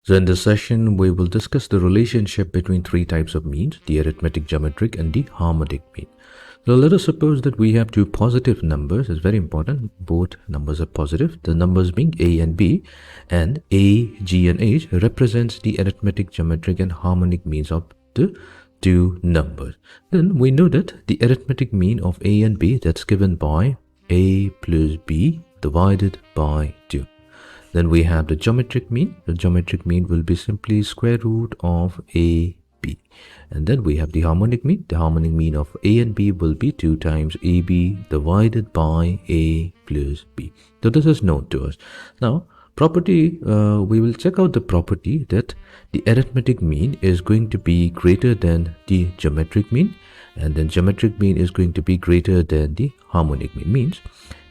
So in this session, we will discuss the relationship between three types of means, the arithmetic, geometric, and the harmonic mean. So let us suppose that we have two positive numbers. It's very important. Both numbers are positive. The numbers being A and B, and A, G, and H represents the arithmetic, geometric, and harmonic means of the two numbers. Then we know that the arithmetic mean of A and B, that's given by A plus B divided by 2. Then we have the geometric mean. The geometric mean will be simply square root of A, B. And then we have the harmonic mean. The harmonic mean of A and B will be 2 times AB divided by A plus B. So this is known to us. Now, property, we will check out the property that the arithmetic mean is going to be greater than the geometric mean. And then geometric mean is going to be greater than the harmonic mean. Means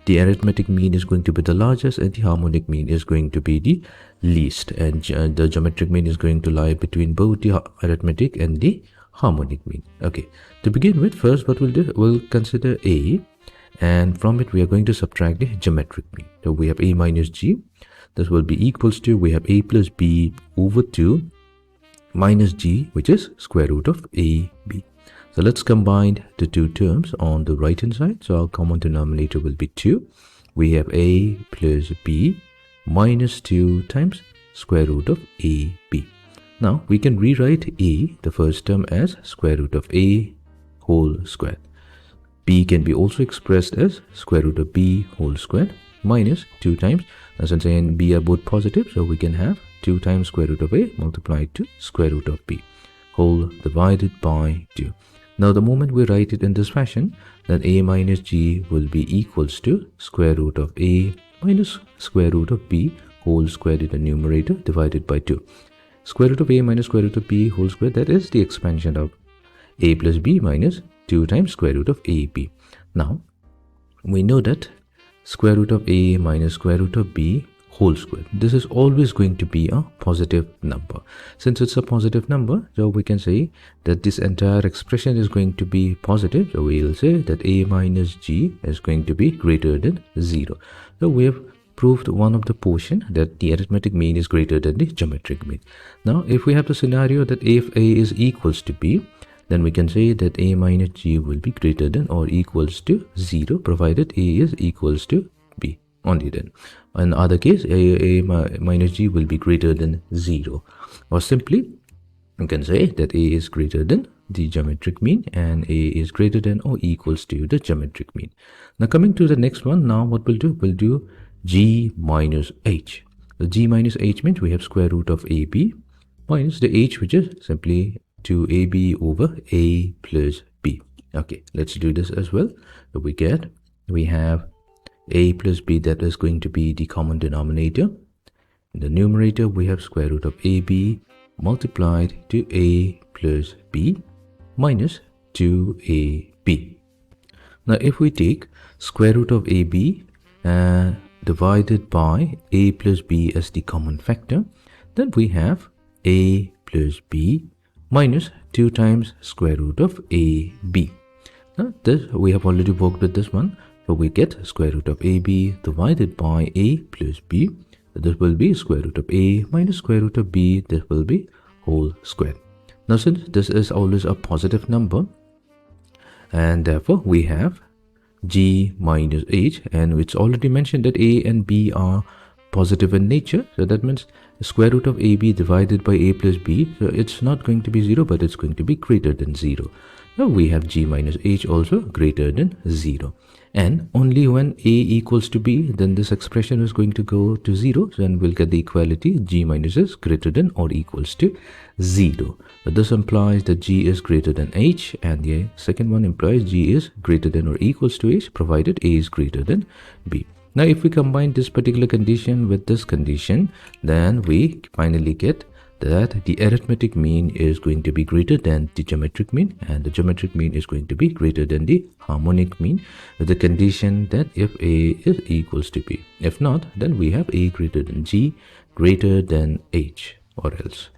the arithmetic mean is going to be the largest and the harmonic mean is going to be the least. And the geometric mean is going to lie between both the arithmetic and the harmonic mean. Okay, to begin with, first what we'll do, we'll consider A, and from it we are going to subtract the geometric mean. So we have A minus G. This will be equals to, we have A plus B over 2 minus G, which is square root of AB. So let's combine the two terms on the right hand side. So our common denominator will be 2. We have A plus B minus 2 times square root of AB. Now we can rewrite A, the first term, as square root of A whole square. B can be also expressed as square root of B whole square minus 2 times. Now since A and B are both positive, so we can have 2 times square root of A multiplied to square root of B whole divided by 2. Now the moment we write it in this fashion, then A minus G will be equals to square root of A minus square root of B whole squared in the numerator divided by 2. Square root of A minus square root of B whole square, that is the expansion of A plus B minus 2 times square root of AB. Now we know that square root of A minus square root of B whole square, this is always going to be a positive number. Since it's a positive number, so we can say that this entire expression is going to be positive. So we will say that A minus G is going to be greater than 0. So we have proved one of the portion, that the arithmetic mean is greater than the geometric mean. Now if we have the scenario that if A is equals to B, then we can say that A minus G will be greater than or equals to 0, provided A is equals to B. Only then. In other case, A minus G will be greater than 0. Or simply, you can say that A is greater than the geometric mean and A is greater than or equals to the geometric mean. Now coming to the next one, now what we'll do G minus H. The G minus H means we have square root of AB minus the H, which is simply 2AB over A plus B. Okay, let's do this as well. So we have A plus B, that is going to be the common denominator. In the numerator, we have square root of AB multiplied to A plus B minus 2AB. Now if we take square root of AB divided by A plus B as the common factor, then we have A plus B minus 2 times square root of AB. Now this, we have already worked with this one. So we get square root of AB divided by A plus B. So this will be square root of A minus square root of B. This will be whole square. Now since this is always a positive number, and therefore we have G minus H, and it's already mentioned that A and B are positive in nature. So that means square root of AB divided by A plus B. So it's not going to be 0, but it's going to be greater than 0. Now we have G minus H also greater than 0. And only when A equals to B, then this expression is going to go to 0. So then we'll get the equality G minus is greater than or equals to 0. But this implies that G is greater than H, and the second one implies G is greater than or equals to H, provided A is greater than B. Now if we combine this particular condition with this condition, then we finally get that the arithmetic mean is going to be greater than the geometric mean, and the geometric mean is going to be greater than the harmonic mean, with the condition that if A is equals to B. If not, then we have A greater than G greater than H, or else.